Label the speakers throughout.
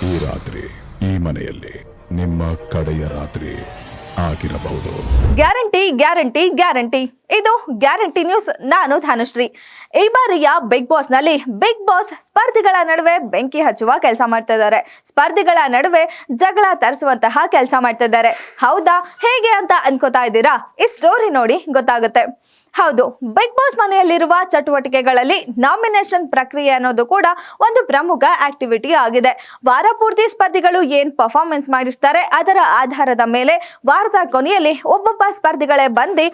Speaker 1: ಈ ರಾತ್ರಿ ಈ ಮನೆಯಲ್ಲಿ ನಿಮ್ಮ ಕಡೆಯ ರಾತ್ರಿ ಆಗಿರಬಹುದು.
Speaker 2: Guarantee guarantee guarantee. ಇದು ಗ್ಯಾರಂಟಿ ನ್ಯೂಸ್. ನಾನು ಧಾನುಶ್ರೀ. ಈ ಬಾರಿಯ ಬಿಗ್ ಬಾಸ್ ನಲ್ಲಿ ಬಿಗ್ ಬಾಸ್ ಸ್ಪರ್ಧಿಗಳ ನಡುವೆ ಬೆಂಕಿ ಹಚ್ಚುವ ಕೆಲಸ ಮಾಡ್ತಾ ಇದ್ದಾರೆ. ಸ್ಪರ್ಧಿಗಳ ನಡುವೆ ಜಗಳ ತರಿಸುವಂತಹ ಕೆಲಸ ಮಾಡ್ತಾ ಇದ್ದಾರೆ. ಹೌದಾ, ಹೇಗೆ ಅಂತ ಅನ್ಕೋತಾ ಇದ್ದೀರಾ? ಈ ಸ್ಟೋರಿ ನೋಡಿ ಗೊತ್ತಾಗುತ್ತೆ. ಹೌದು, ಬಿಗ್ ಬಾಸ್ ಮನೆಯಲ್ಲಿರುವ ಚಟುವಟಿಕೆಗಳಲ್ಲಿ ನಾಮಿನೇಷನ್ ಪ್ರಕ್ರಿಯೆ ಅನ್ನೋದು ಕೂಡ ಒಂದು ಪ್ರಮುಖ ಆಕ್ಟಿವಿಟಿ ಆಗಿದೆ. ವಾರ ಪೂರ್ತಿ ಸ್ಪರ್ಧಿಗಳು ಏನ್ ಪರ್ಫಾರ್ಮೆನ್ಸ್ ಮಾಡಿರ್ತಾರೆ ಅದರ ಆಧಾರದ ಮೇಲೆ ವಾರದ ಕೊನೆಯಲ್ಲಿ ಒಬ್ಬೊಬ್ಬ ಸ್ಪರ್ಧಿಗಳೇ ಬಂದು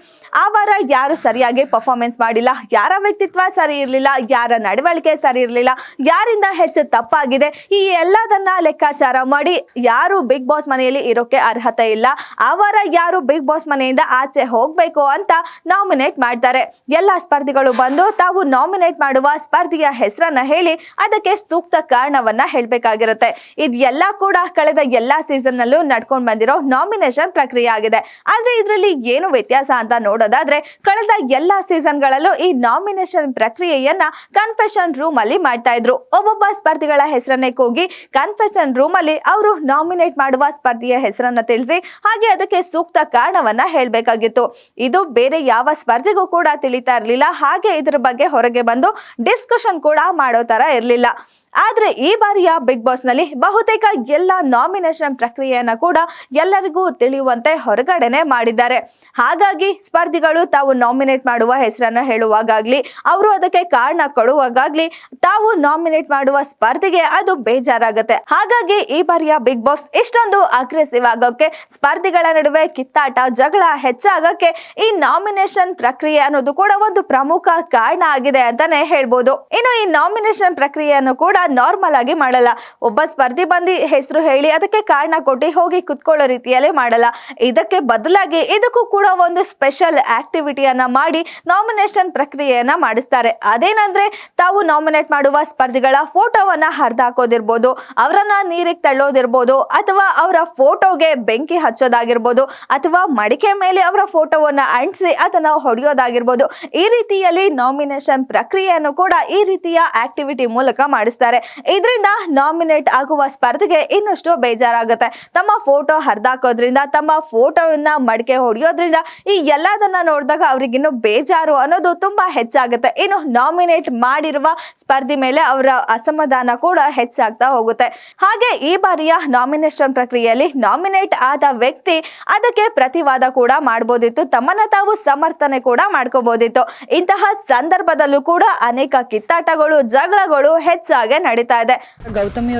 Speaker 2: ಆ ವಾರ ಯಾರು ಸರಿಯಾಗಿ ಪರ್ಫಾರ್ಮೆನ್ಸ್ ಮಾಡಿಲ್ಲ, ಯಾರ ವ್ಯಕ್ತಿತ್ವ ಸರಿ ಇರಲಿಲ್ಲ, ಯಾರ ನಡವಳಿಕೆ ಸರಿ ಇರಲಿಲ್ಲ, ಯಾರಿಂದ ಹೆಚ್ಚು ತಪ್ಪಾಗಿದೆ, ಈ ಎಲ್ಲದನ್ನ ಲೆಕ್ಕಾಚಾರ ಮಾಡಿ ಯಾರು ಬಿಗ್ ಬಾಸ್ ಮನೆಯಲ್ಲಿ ಇರೋಕೆ ಅರ್ಹತೆ ಇಲ್ಲ, ಆ ವಾರ ಯಾರು ಬಿಗ್ ಬಾಸ್ ಮನೆಯಿಂದ ಆಚೆ ಹೋಗ್ಬೇಕು ಅಂತ ನಾಮಿನೇಟ್ ಮಾಡ್ತಾರೆ. ಎಲ್ಲ ಸ್ಪರ್ಧಿಗಳು ಬಂದು ತಾವು ನಾಮಿನೇಟ್ ಮಾಡುವ ಸ್ಪರ್ಧಿಯ ಹೆಸರನ್ನ ಹೇಳಿ ಅದಕ್ಕೆ ಸೂಕ್ತ ಕಾರಣವನ್ನ ಹೇಳ್ಬೇಕಾಗಿರುತ್ತೆ. ಇದೆಲ್ಲ ಕೂಡ ಕಳೆದ ಎಲ್ಲಾ ಸೀಸನ್ ನಲ್ಲೂ ನಡ್ಕೊಂಡ್ ಬಂದಿರೋ ನಾಮಿನೇಷನ್ ಪ್ರಕ್ರಿಯೆ ಆಗಿದೆ. ಆದ್ರೆ ಇದರಲ್ಲಿ ಏನು ವ್ಯತ್ಯಾಸ ಅಂತ ನೋಡೋದಾದ್ರೆ, ಕಳೆದ ಎಲ್ಲಾ ಸೀಸನ್ ಗಳಲ್ಲೂ ಈ ನಾಮಿನೇಷನ್ ಪ್ರಕ್ರಿಯೆಯನ್ನ ಕನ್ಫೆಷನ್ ರೂಮ್ ಅಲ್ಲಿ ಮಾಡ್ತಾ ಇದ್ರು. ಒಬ್ಬೊಬ್ಬ ಸ್ಪರ್ಧಿಗಳ ಹೆಸರನ್ನೇ ಕೂಗಿ ಕನ್ಫೆಷನ್ ರೂಮ್ ಅಲ್ಲಿ ಅವರು ನಾಮಿನೇಟ್ ಮಾಡುವ ಸ್ಪರ್ಧಿಯ ಹೆಸರನ್ನ ತಿಳಿಸಿ ಹಾಗೆ ಅದಕ್ಕೆ ಸೂಕ್ತ ಕಾರಣವನ್ನ ಹೇಳ್ಬೇಕಾಗಿತ್ತು. ಇದು ಬೇರೆ ಯಾವ ಸ್ಪರ್ಧಿಗೂ ಕೂಡ ತಿಳಿತಾ ಇರಲಿಲ್ಲ. ಹಾಗೆ ಇದರ ಬಗ್ಗೆ ಹೊರಗೆ ಬಂದು ಡಿಸ್ಕಷನ್ ಕೂಡ ಮಾಡೋ ತರ ಇರಲಿಲ್ಲ. ಆದ್ರೆ ಈ ಬಾರಿಯ ಬಿಗ್ ಬಾಸ್ ನಲ್ಲಿ ಬಹುತೇಕ ಎಲ್ಲ ನಾಮಿನೇಷನ್ ಪ್ರಕ್ರಿಯೆಯನ್ನ ಕೂಡ ಎಲ್ಲರಿಗೂ ತಿಳಿಯುವಂತೆ ಹೊರಗಡೆನೆ ಮಾಡಿದ್ದಾರೆ. ಹಾಗಾಗಿ ಸ್ಪರ್ಧಿಗಳು ತಾವು ನಾಮಿನೇಟ್ ಮಾಡುವ ಹೆಸರನ್ನ ಹೇಳುವಾಗ್ಲಿ, ಅವರು ಅದಕ್ಕೆ ಕಾರಣ ಕೊಡುವಾಗ್ಲಿ, ತಾವು ನಾಮಿನೇಟ್ ಮಾಡುವ ಸ್ಪರ್ಧಿಗೆ ಅದು ಬೇಜಾರಾಗುತ್ತೆ. ಹಾಗಾಗಿ ಈ ಬಾರಿಯ ಬಿಗ್ ಬಾಸ್ ಇಷ್ಟೊಂದು ಅಗ್ರೆಸಿವ್ ಆಗೋಕೆ, ಸ್ಪರ್ಧಿಗಳ ನಡುವೆ ಕಿತ್ತಾಟ ಜಗಳ ಹೆಚ್ಚಾಗಕ್ಕೆ ಈ ನಾಮಿನೇಷನ್ ಪ್ರಕ್ರಿಯೆ ಅನ್ನೋದು ಕೂಡ ಒಂದು ಪ್ರಮುಖ ಕಾರಣ ಆಗಿದೆ ಅಂತಾನೆ ಹೇಳ್ಬೋದು. ಇನ್ನು ಈ ನಾಮಿನೇಷನ್ ಪ್ರಕ್ರಿಯೆಯನ್ನು ಕೂಡ ನಾರ್ಮಲ್ ಆಗಿ ಮಾಡಲ್ಲ. ಒಬ್ಬ ಸ್ಪರ್ಧಿ ಬಂದು ಹೆಸರು ಹೇಳಿ ಅದಕ್ಕೆ ಕಾರಣ ಕೊಟ್ಟು ಹೋಗಿ ಕುತ್ಕೊಳ್ಳೋ ರೀತಿಯಲ್ಲೇ ಮಾಡಲ್ಲ. ಇದಕ್ಕೆ ಬದಲಾಗಿ ಇದಕ್ಕೂ ಕೂಡ ಒಂದು ಸ್ಪೆಷಲ್ ಆಕ್ಟಿವಿಟಿಯನ್ನ ಮಾಡಿ ನಾಮಿನೇಷನ್ ಪ್ರಕ್ರಿಯೆಯನ್ನ ಮಾಡಿಸ್ತಾರೆ. ಅದೇನಂದ್ರೆ, ತಾವು ನಾಮಿನೇಟ್ ಮಾಡುವ ಸ್ಪರ್ಧಿಗಳ ಫೋಟೋವನ್ನ ಹರಿದಾಕೋದಿರ್ಬೋದು, ಅವರನ್ನ ನೀರಿಗೆ ತಳ್ಳೋದಿರ್ಬೋದು, ಅಥವಾ ಅವರ ಫೋಟೋಗೆ ಬೆಂಕಿ ಹಚ್ಚೋದಾಗಿರ್ಬೋದು, ಅಥವಾ ಮಡಿಕೆ ಮೇಲೆ ಅವರ ಫೋಟೋವನ್ನ ಅಂಟಿಸಿ ಅದನ್ನ ಹೊಡೆಯೋದಾಗಿರ್ಬೋದು. ಈ ರೀತಿಯಲ್ಲಿ ನಾಮಿನೇಷನ್ ಪ್ರಕ್ರಿಯೆಯನ್ನು ಕೂಡ ಈ ರೀತಿಯ ಆಕ್ಟಿವಿಟಿ ಮೂಲಕ ಮಾಡಿಸ್ತಾರೆ. ಇದರಿಂದ ನಾಮಿನೇಟ್ ಆಗುವ ಸ್ಪರ್ಧಿಗೆ ಇನ್ನಷ್ಟು ಬೇಜಾರಾಗುತ್ತೆ. ತಮ್ಮ ಫೋಟೋ ಹರಿದಾಕೋದ್ರಿಂದ, ತಮ್ಮ ಫೋಟೋವನ್ನ ಮಡಿಕೆ ಹೊಡೆಯೋದ್ರಿಂದ ಈ ಎಲ್ಲದನ್ನ ನೋಡಿದಾಗ ಅವ್ರಿಗಿನ್ನು ಬೇಜಾರು ಅನ್ನೋದು ತುಂಬಾ ಹೆಚ್ಚಾಗುತ್ತೆ. ಇನ್ನು ನಾಮಿನೇಟ್ ಮಾಡಿರುವ ಸ್ಪರ್ಧಿ ಮೇಲೆ ಅವರ ಅಸಮಾಧಾನ ಕೂಡ ಹೆಚ್ಚಾಗ್ತಾ ಹೋಗುತ್ತೆ. ಹಾಗೆ ಈ ಬಾರಿಯ ನಾಮಿನೇಷನ್ ಪ್ರಕ್ರಿಯೆಯಲ್ಲಿ ನಾಮಿನೇಟ್ ಆದ ವ್ಯಕ್ತಿ ಅದಕ್ಕೆ ಪ್ರತಿವಾದ ಕೂಡ ಮಾಡಬಹುದಿತ್ತು, ತಮ್ಮನ್ನ ತಾವು ಸಮರ್ಥನೆ ಕೂಡ ಮಾಡ್ಕೋಬಹುದಿತ್ತು. ಇಂತಹ ಸಂದರ್ಭದಲ್ಲೂ ಕೂಡ ಅನೇಕ ಕಿತ್ತಾಟಗಳು ಜಗಳಗಳು ಹೆಚ್ಚಾಗಿ ನಡೀತಾ ಇದೆ.
Speaker 3: ಗೌತಮಿ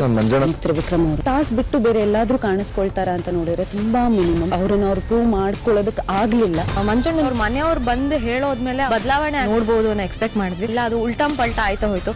Speaker 3: ತ್ರಿವಿಕ್ರಮ್ ಅವರು ಟಾಸ್ ಬಿಟ್ಟು ಬೇರೆ ಎಲ್ಲಾದ್ರೂ ಕಾಣಿಸ್ಕೊಳ್ತಾರ ಅಂತ ನೋಡಿದ್ರೆ ತುಂಬಾ ಮಿನಿಮಮ್ ಅವ್ರನ್ನ ಅವ್ರು ಪ್ರೂವ್ ಮಾಡ್ಕೊಳ್ಳೋದಕ್ಕೆ ಆಗ್ಲಿಲ್ಲ.
Speaker 4: ಮಂಜಣ್ಣ ಅವ್ರ ಮನೆಯವ್ರು ಬಂದು ಹೇಳೋದ್ಮೇಲೆ ಬದಲಾವಣೆ ನೋಡ್ಬೋದು ಅನ್ನೋ ಎಕ್ಸ್ಪೆಕ್ಟ್ ಮಾಡಿದ್ವಿ. ಇಲ್ಲ, ಅದು ಉಲ್ಟಂ ಪಲ್ಟಾ ಆಯ್ತಾ ಹೋಯ್ತು.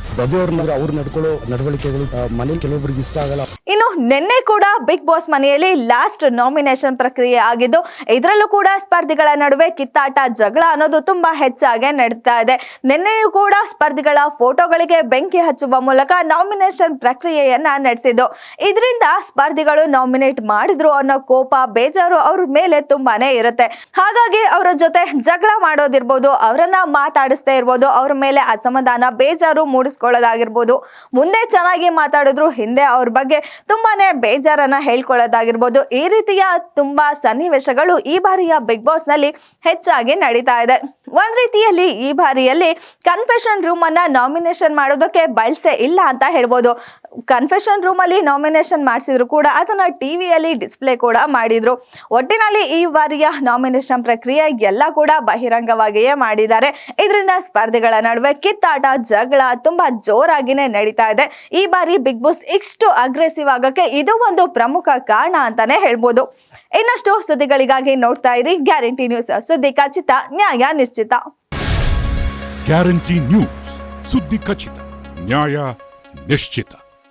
Speaker 5: ಅವ್ರು ನಡ್ಕೊಳ್ಳೋ ನಡವಳಿಕೆಗಳು ಮನೇಲಿ ಕೆಲವೊಬ್ಬರಿಗೆ ಇಷ್ಟ ಆಗಲ್ಲ.
Speaker 2: ಇನ್ನು ನಿನ್ನೆ ಕೂಡ ಬಿಗ್ ಬಾಸ್ ಮನೆಯಲ್ಲಿ ಲಾಸ್ಟ್ ನಾಮಿನೇಷನ್ ಪ್ರಕ್ರಿಯೆ ಆಗಿದ್ದು, ಇದರಲ್ಲೂ ಕೂಡ ಸ್ಪರ್ಧಿಗಳ ನಡುವೆ ಕಿತ್ತಾಟ ಜಗಳ ಅನ್ನೋದು ತುಂಬಾ ಹೆಚ್ಚಾಗಿ ನಡೀತಾ ಇದೆ. ನಿನ್ನೆಯೂ ಕೂಡ ಸ್ಪರ್ಧಿಗಳ ಫೋಟೋಗಳಿಗೆ ಬೆಂಕಿ ಹಚ್ಚುವ ಮೂಲಕ ನಾಮಿನೇಷನ್ ಪ್ರಕ್ರಿಯೆಯನ್ನ ನಡೆಸಿದ್ದು. ಇದರಿಂದ ಸ್ಪರ್ಧಿಗಳು ನಾಮಿನೇಟ್ ಮಾಡಿದ್ರು ಅನ್ನೋ ಕೋಪ, ಬೇಜಾರು ಅವ್ರ ಮೇಲೆ ತುಂಬಾನೇ ಇರುತ್ತೆ. ಹಾಗಾಗಿ ಅವರ ಜೊತೆ ಜಗಳ ಮಾಡೋದಿರ್ಬೋದು, ಅವರನ್ನ ಮಾತಾಡಿಸ್ತಾ ಇರ್ಬೋದು, ಅವ್ರ ಮೇಲೆ ಅಸಮಾಧಾನ ಬೇಜಾರು ಮೂಡಿಸ್ಕೊಳ್ಳೋದಾಗಿರ್ಬೋದು, ಮುಂದೆ ಚೆನ್ನಾಗಿ ಮಾತಾಡಿದ್ರು ಹಿಂದೆ ಅವ್ರ ಬಗ್ಗೆ ತುಂಬಾನೇ ಬೇಜಾರನ್ನ ಹೇಳ್ಕೊಳ್ಳೋದಾಗಿರ್ಬೋದು. ಈ ರೀತಿಯ ತುಂಬಾ ಸನ್ನಿವೇಶಗಳು ಈ ಬಾರಿಯ ಬಿಗ್ ಬಾಸ್ ನಲ್ಲಿ ಹೆಚ್ಚಾಗಿ ನಡೀತಾ ಇದೆ. ಒಂದ್ ರೀತಿಯಲ್ಲಿ ಈ ಬಾರಿಯಲ್ಲಿ ಕನ್ಫೆಷನ್ ರೂಮ್ ಅನ್ನ ನಾಮಿನೇಷನ್ ಮಾಡೋದಕ್ಕೆ ಬಳಸೇ ಇಲ್ಲ ಅಂತ ಹೇಳ್ಬೋದು. ಕನ್ಫೆಷನ್ ರೂಮ್ ಅಲ್ಲಿ ನಾಮಿನೇಷನ್ ಮಾಡಿಸಿದ್ರು ಕೂಡ ಅದನ್ನ ಟಿವಿಯಲ್ಲಿ ಡಿಸ್ಪ್ಲೇ ಕೂಡ ಮಾಡಿದ್ರು. ಒಟ್ಟಿನಲ್ಲಿ ಈ ಬಾರಿಯ ನಾಮಿನೇಷನ್ ಪ್ರಕ್ರಿಯೆ ಎಲ್ಲ ಕೂಡ ಬಹಿರಂಗವಾಗಿಯೇ ಮಾಡಿದ್ದಾರೆ. ಇದರಿಂದ ಸ್ಪರ್ಧಿಗಳ ನಡುವೆ ಕಿತ್ತಾಟ ಜಗಳ ತುಂಬಾ ಜೋರಾಗಿನೇ ನಡೀತಾ ಇದೆ. ಈ ಬಾರಿ ಬಿಗ್ ಬಾಸ್ ಇಷ್ಟು ಅಗ್ರೆಸಿವ್ ಆಗಕ್ಕೆ ಇದು ಒಂದು ಪ್ರಮುಖ ಕಾರಣ ಅಂತಾನೆ ಹೇಳ್ಬೋದು. ಇನ್ನಷ್ಟು ಸುದ್ದಿಗಳಿಗಾಗಿ ನೋಡ್ತಾ ಇರಿ ಗ್ಯಾರಂಟಿ ನ್ಯೂಸ್. ಸುದ್ದಿ ಖಚಿತ, ನ್ಯಾಯ ನಿಶ್ಚಿತ.
Speaker 1: ಗ್ಯಾರಂಟಿ ನ್ಯೂಸ್, ಸುದ್ದಿ ಖಚಿತ, ನ್ಯಾಯ ನಿಶ್ಚಿತ.